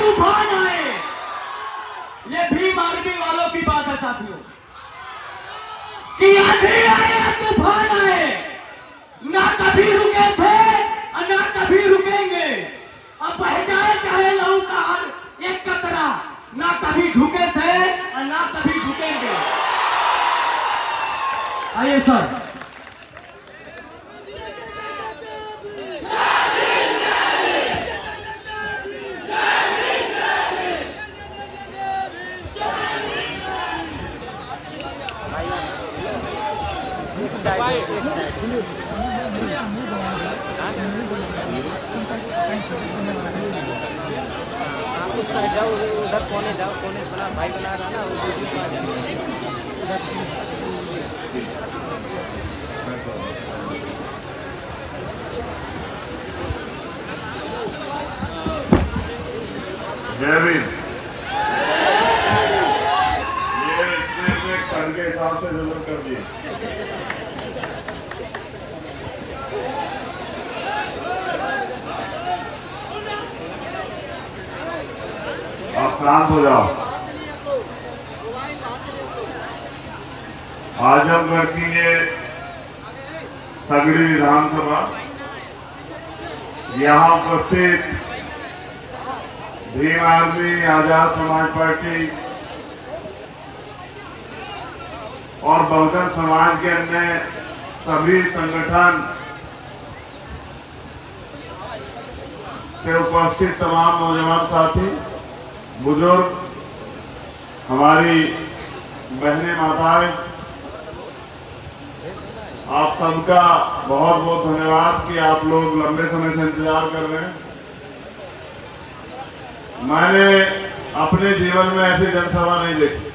तूफान आए, ये भीम आर्मी वालों की बात है साथियों, कि आंधी आए तूफान आए, ना कभी रुके थे और ना कभी रुकेंगे। अब बह जाए चाहे लहू का हर एक कतरा, ना कभी झुके थे और ना कभी झुकेंगे। आइए सर। उस साइड जाओ, उधर कोने जाओ, कोने बना भाई बना रहा ना, वो जय भीम। ये इसने कल के हिसाब से जरूर कर दिए। आप शांत हो जाओ। आजमगढ़ की ये सगड़ी विधानसभा, यहाँ उपस्थित भीम आर्मी, आजाद समाज पार्टी और बहुजन समाज के अन्य सभी संगठन से उपस्थित तमाम नौजवान साथी, बुजुर्ग, हमारी बहनें, माताएं, आप सबका बहुत बहुत धन्यवाद कि आप लोग लंबे समय से इंतजार कर रहे हैं। मैंने अपने जीवन में ऐसी जनसभा नहीं देखी,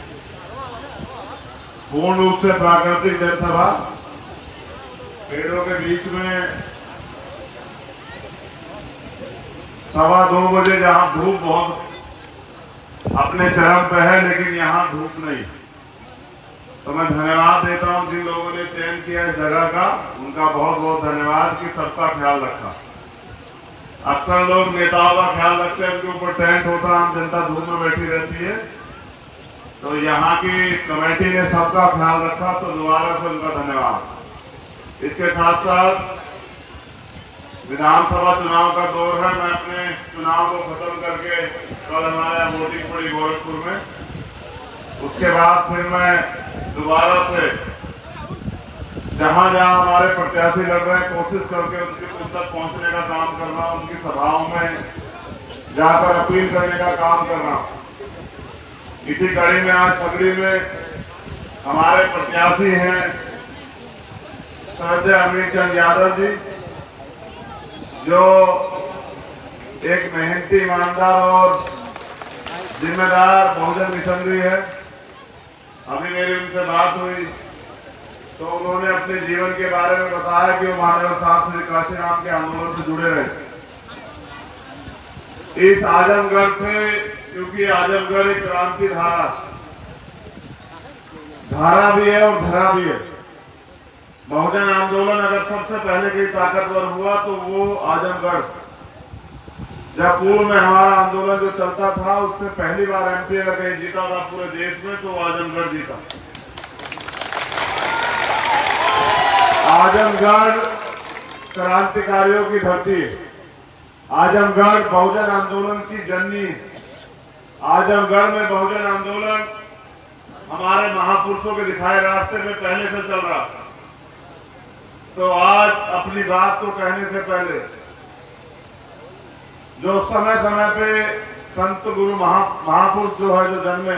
पूर्ण रूप से प्राकृतिक जनसभा, पेड़ों के बीच में 2:15 बजे, जहां धूप बहुत अपने चरम पे है, लेकिन यहाँ धूप नहीं। तो मैं धन्यवाद देता हूं जिन लोगों ने चयन किया इस जगह का, उनका बहुत बहुत धन्यवाद कि सबका ख्याल रखा। अक्सर लोग नेताओं का ख्याल रखते हैं, उनके ऊपर टेंट होता है, आम जनता धूप में बैठी रहती है, तो यहाँ की कमेटी ने सबका ख्याल रखा, तो दोबारा से उनका धन्यवाद। इसके साथ साथ विधानसभा चुनाव का दौर है, मैं अपने चुनाव को खत्म करके कल हमारे वोटिंग पड़ी गोरखपुर में, उसके बाद फिर मैं दोबारा से जहां जहां हमारे प्रत्याशी लड़ रहे हैं, कोशिश करके उन तक पहुंचने का काम कर रहा हूं, उनकी सभाओं में जाकर अपील करने का काम कर रहा हूं। इसी कड़ी में आज सगड़ी में हमारे प्रत्याशी हैं श्रद्धेय अमित चंद यादव जी, जो एक मेहनती, ईमानदार और जिम्मेदार बहुजन मिशनरी है। अभी मेरी उनसे बात हुई तो उन्होंने अपने जीवन के बारे में बताया कि वो महादेव साहब श्री काशीराम के आंदोलन से जुड़े रहे इस आजमगढ़ से, क्योंकि आजमगढ़ एक क्रांति धारा भी है और धरा भी है। बहुजन आंदोलन अगर सबसे पहले कहीं ताकतवर हुआ तो वो आजमगढ़, जब पूर्व में हमारा आंदोलन जो चलता था, उससे पहली बार एमपी अगर कहीं जीता था पूरे देश में तो आजमगढ़ जीता। आजमगढ़ क्रांतिकारियों की धरती है, आजमगढ़ बहुजन आंदोलन की जननी। आजमगढ़ में बहुजन आंदोलन हमारे महापुरुषों के दिखाए रास्ते में पहले से चल रहा। तो आज अपनी बात को कहने से पहले जो समय समय पे संत गुरु महापुरुष जो है जो जन्मे,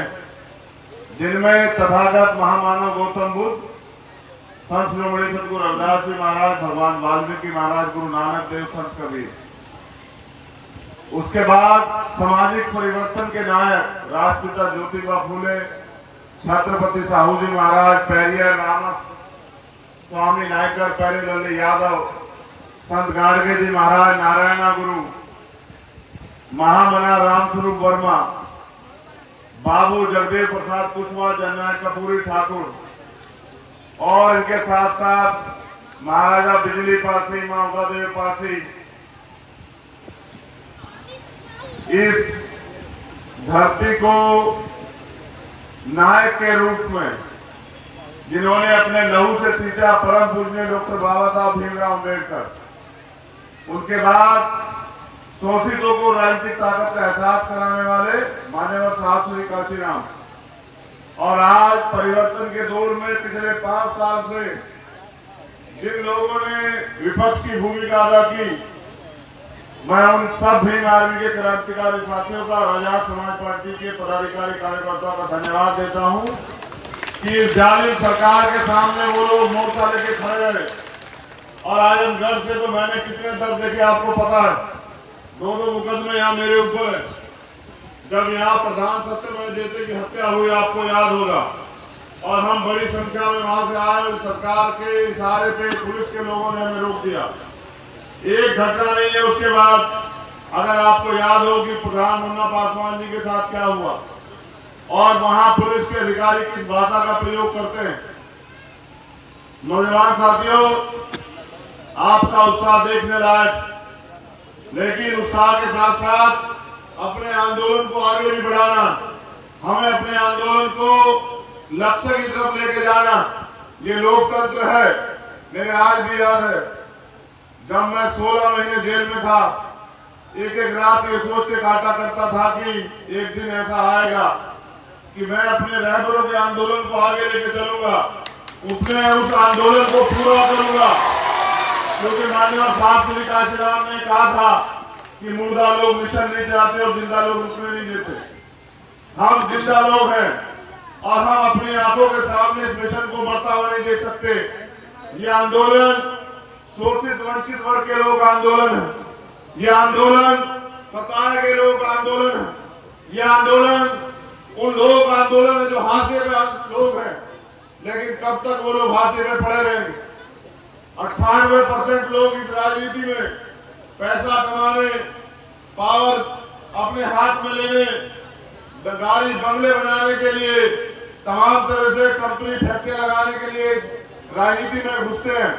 जिनमें तथागत महामानव गौतम बुद्ध, संत शिरोमणि सतगुरु रविदास जी महाराज, भगवान वाल्मीकि महाराज, गुरु नानक देव, संत कबीर, उसके बाद सामाजिक परिवर्तन के नायक राष्ट्रपिता ज्योतिबा फूले, छत्रपति साहू जी महाराज, पेरियर रामस स्वामी नायकर, पेरीलाल यादव, संत गाडगे जी महाराज, नारायणा गुरु, महामना रामस्वरूप वर्मा, बाबू जगदेव प्रसाद कुशवाहा, जननायक कपूरी ठाकुर, और इनके साथ साथ महाराजा बिजली पासी, ममता देव पासी, इस धरती को नायक के रूप में जिन्होंने अपने लहू से सींचा, परम पूजनीय डॉक्टर बाबा साहब भीमराव अम्बेडकर, उनके बाद शोषितों को राजनीतिक ताकत का एहसास कराने वाले मान्यवर साहब श्री काशीराम, और आज परिवर्तन के दौर में पिछले 5 साल से जिन लोगों ने विपक्ष की भूमिका अदा की, मैं उन सब भीम आर्मी के क्रांतिकारी साथियों का, आजाद समाज पार्टी के पदाधिकारी कार्यकर्ताओं का धन्यवाद देता हूं कि इस जालिम सरकार के सामने वो लोग मोर्चा लेके खड़े रहे। और आजमगढ़ से तो मैंने कितने दर्द देखे आपको पता है, 2 मुकदमे यहाँ मेरे ऊपर है। जब यहाँ प्रधान सत्यमेव जयते की हत्या हुई, आपको याद होगा, और हम बड़ी संख्या में वहां से आए, सरकार के इशारे पे पुलिस के लोगों ने हमें रोक दिया। एक घटना नहीं है उसके बाद, अगर आपको याद हो कि प्रधान मुन्ना पासवान जी के साथ क्या हुआ, और वहां पुलिस के अधिकारी किस भाषा का प्रयोग करते हैं। नौजवान साथियों, आपका उत्साह देखने लायक, लेकिन उत्साह के साथ साथ अपने आंदोलन को आगे भी बढ़ाना, हमें अपने आंदोलन को लक्ष्य की तरफ लेके जाना, ये लोकतंत्र है। मेरे आज भी याद है, जब मैं 16 महीने जेल में था, एक रात ये सोच के काटा करता था कि एक दिन ऐसा आएगा कि मैं अपने रहबरों के आंदोलन को आगे लेके चलूंगा, उस आंदोलन को पूरा करूंगा। क्योंकि माननीय साहब श्री काशीराम ने कहा था कि मुर्दा लोग मिशन नहीं चलाते और जिंदा लोग रुकने नहीं देते। हम जिंदा लोग हैं और हम अपनी आंखों के सामने इस मिशन को बढ़ता हुआ नहीं देख सकते। ये आंदोलन शोषित वंचित वर्ग के लोग आंदोलन है, ये आंदोलन सताए गए लोग आंदोलन है, ये आंदोलन उन लोग आंदोलन है जो हाशिए में लोग हैं। लेकिन कब तक वो लोग हाशिए में पड़े रहेंगे? 98% लोग इस राजनीति में पैसा कमाने, पावर अपने हाथ में लेने, गाड़ी बंगले बनाने के लिए, तमाम तरह से कंपनी फैक्ट्री लगाने के लिए राजनीति में घुसते हैं।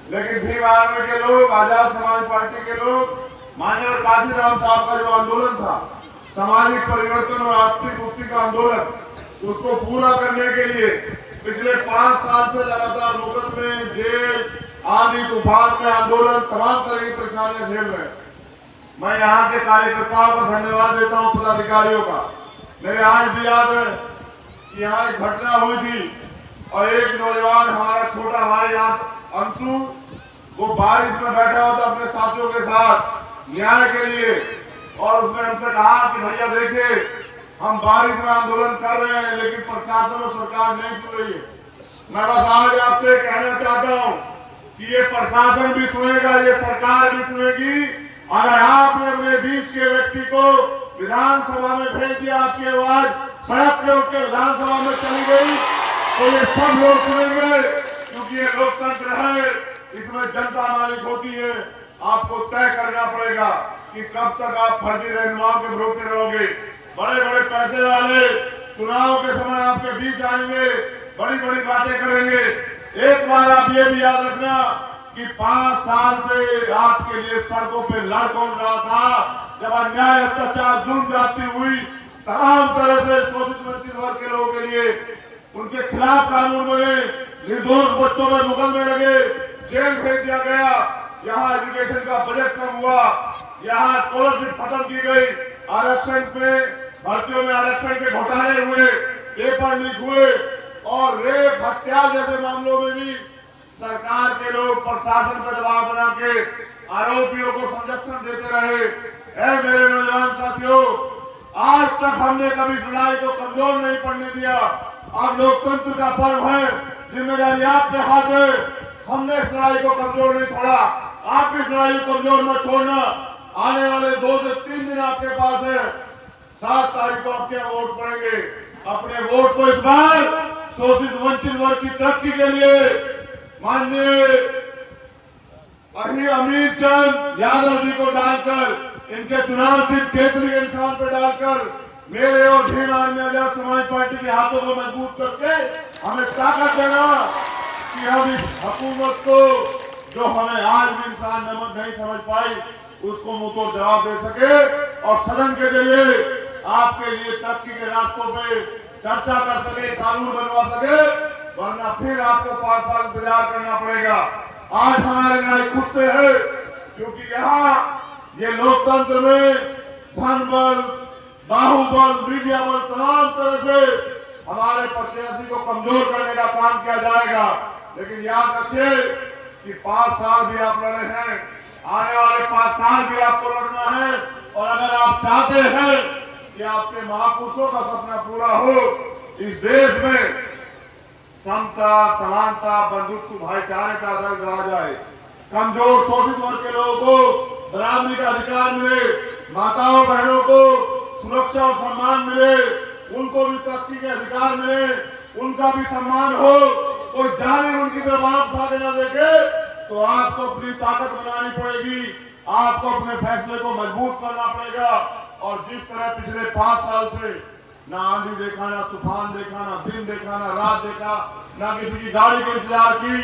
लेकिन भीम आर्मी के लोग, आजाद समाज पार्टी के लोग, माननीय काशीराम साहब का जो आंदोलन था, सामाजिक परिवर्तन और आर्थिक मुक्ति का आंदोलन, उसको पूरा करने के लिए पिछले 5 साल से लगातार मुकदमे, जेल, आंधी तूफान में आंदोलन, तमाम तरह की परेशानियां झेल रहे हैं। मैं यहाँ के कार्यकर्ताओं का धन्यवाद देता हूँ, पदाधिकारियों का। मेरे आज भी याद है कि यहाँ एक घटना हुई थी और एक नौजवान, हमारा छोटा भाई यहाँ अंशु, वो बारिश में बैठा हुआ था अपने साथियों के साथ न्याय के लिए, और उसने हमसे कहा कि भैया देखिए, हम बारिश में आंदोलन कर रहे हैं लेकिन प्रशासन और सरकार नहीं सुन रही है। मैं बस आज आपसे कहना चाहता हूँ कि ये प्रशासन भी सुनेगा, ये सरकार भी सुनेगी। अगर आपने अपने बीच के व्यक्ति को विधानसभा में भेज दिया, आपकी आवाज सड़क से उठ के विधानसभा में चली गई, तो ये सब लोग सुनेंगे, क्योंकि ये लोकतंत्र है, इसमें जनता मालिक होती है। आपको तय करना पड़ेगा कि कब तक आप फर्जी रहनुमाओं के भरोसे रहोगे। बड़े बड़े पैसे वाले चुनाव के समय आपके बीच आएंगे, बड़ी बड़ी बातें करेंगे। एक बार आप ये भी याद रखना कि 5 साल से आपके लिए सड़कों पे लड़ कौन रहा था, जब अन्याय, अत्याचार, जुल्म जाती हुई, तमाम तरह से शोषित वंचित वर्ग के लोगों के लिए उनके खिलाफ कानून बने, निर्दोष बच्चों में मुकदमे लगे, जेल भेज दिया गया, यहाँ एजुकेशन का बजट कम हुआ, यहाँ स्कॉलरशिप खत्म की गई, आरक्षण पे भर्तियों में आरक्षण के घोटाले हुए, पेपर लीक हुए, और रेप, हत्या जैसे मामलों में भी सरकार के लोग प्रशासन पर दबाव बना के आरोपियों को संरक्षण देते रहे। ऐ मेरे नौजवान साथियों, आज तक हमने कभी लड़ाई को कमजोर नहीं पड़ने दिया। अब लोकतंत्र का पर्व है, जिम्मेदारी आपके हाथ है। हमने इस लड़ाई को कमजोर नहीं छोड़ा, आप इस लड़ाई को कमजोर मत छोड़ना। आने वाले 2 से 3 दिन आपके पास है, 7 तारीख को आपके यहाँ वोट पड़ेंगे। अपने वोट को इस बार शोषित वंचित वर्ग की तरक्की के लिए माननीय अमित चंद यादव जी को डालकर, इनके चुनाव चिन्ह केतली के निशान पर डालकर, मेरे और भीम आर्मी आजाद समाज पार्टी के हाथों को मजबूत करके हमें ताकत देना कि हम इस हुकूमत को, जो हमें आज भी इंसान नमक नहीं समझ पाई, उसको मुंह तोड़ जवाब दे सके और सदन के जरिए आपके लिए तरक्की के रास्तों पे चर्चा कर सके, कानून बनवा सके, वरना फिर आपको 5 साल इंतजार करना पड़ेगा। आज हमारे लड़ाई खुद से है, क्योंकि यहाँ ये लोकतंत्र में धन बल, बाहुबल, मीडिया बल, तमाम तरह से हमारे प्रत्याशी को कमजोर करने का काम किया जाएगा। लेकिन याद रखिए कि 5 साल भी आप लड़े हैं, आने वाले 5 साल भी आपको लड़ना है। और अगर आप चाहते हैं कि आपके महापुरुषों का सपना पूरा हो, इस देश में समता, समानता, बंधुत्व, भाईचारे का आदर्श रहा जाए, कमजोर शोषित वर्ग के लोगों को बराबरी का अधिकार मिले, माताओं बहनों को सुरक्षा और सम्मान मिले, उनको भी तरक्की के अधिकार मिले, उनका भी सम्मान हो, कोई जाने उनकी तरफ आंख उठा के न देखे, तो आपको अपनी ताकत बनानी पड़ेगी, आपको अपने फैसले को मजबूत करना पड़ेगा। और जिस तरह पिछले 5 साल से ना आंधी देखा, ना तूफान देखा, ना दिन देखा, ना रात देखा, ना किसी की गाड़ी का इंतजार की,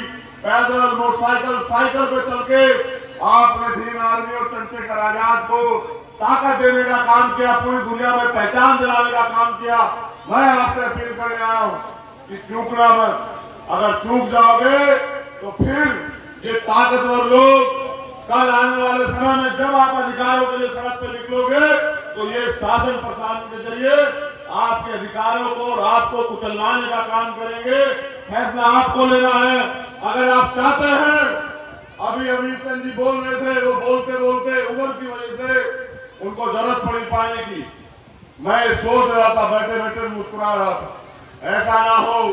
पैदल, मोटरसाइकिल, साइकिल पे चल के आपने भीम आर्मी और चंद्रशेखर आजाद को ताकत देने का काम किया, पूरी दुनिया में पहचान दिलाने का काम किया। मैं आपसे अपील करने आया हूँ कि चूकना मत। अगर चूक जाओगे तो फिर ये ताकतवर लोग कल आने वाले समय में जब आप अधिकारों के लिए सड़क पर निकलोगे, तो ये शासन प्रशासन के जरिए आपके अधिकारों को और आपको कुचलवाने का काम करेंगे। फैसला आपको लेना है। अगर आप चाहते हैं, अभी अमित चंद जी बोल रहे थे, वो बोलते बोलते उम्र की वजह से उनको जरूरत पड़ी पाने की, मैं सोच रहा था, बैठे बैठे मुस्कुरा रहा था, ऐसा ना हो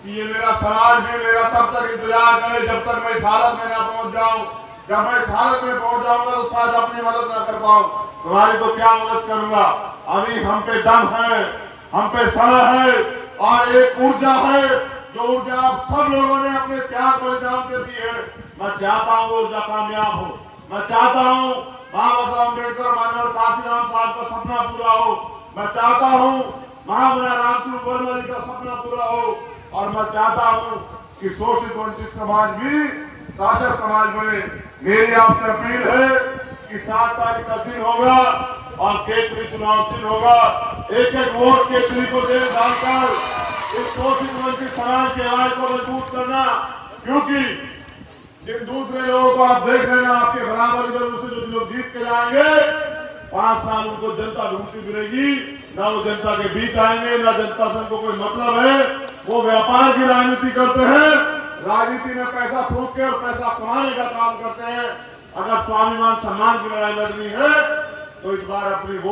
कि ये मेरा समाज भी मेरा तब तक इंतजार करे जब तक मैं इस हालत में ना पहुंच जाऊं। जब मैं इस हालत में पहुंच जाऊंगा तो शायद अपनी मदद ना कर पाऊं, तुम्हारी तो क्या मदद करूंगा। अभी हम पे दम है, हम पे समय है और एक ऊर्जा है, जो ऊर्जा आप सब लोगों ने अपने त्याग बलिदान से दी है। मैं चाहता हूँ ऊर्जा कामयाब हो। मैं चाहता हूँ बाबा साहब अम्बेडकर, मानव काशीराम साहब का सपना पूरा हो। मैं चाहता हूँ महामना रामचंद्र वर्मा जी का सपना पूरा हो। और मैं चाहता हूँ कि शोषित वंचित समाज भी शासक समाज बने। मेरी आपसे अपील है कि 7 तारीख का दिन होगा और केंद्रीय चुनाव चिन्ह होगा। एक एक वोट केंद्रीय को दे डालकर इस शोषित वंचित समाज के आवाज को मजबूत करना, क्योंकि जिन दूसरे लोगों को आप देख रहे हैं आपके बराबर इधर से जो लोग जीत के जाएंगे, 5 साल उनको जनता ढूंढती फिरेगी, ना वो जनता के बीच आएंगे, ना जनता से उनको कोई मतलब है। वो व्यापार की राजनीति करते हैं, राजनीति में पैसा फूंक के और पैसा कमाने का काम करते हैं। अगर स्वाभिमान सम्मान की लड़ाई लड़नी है तो इस बार अपनी वोट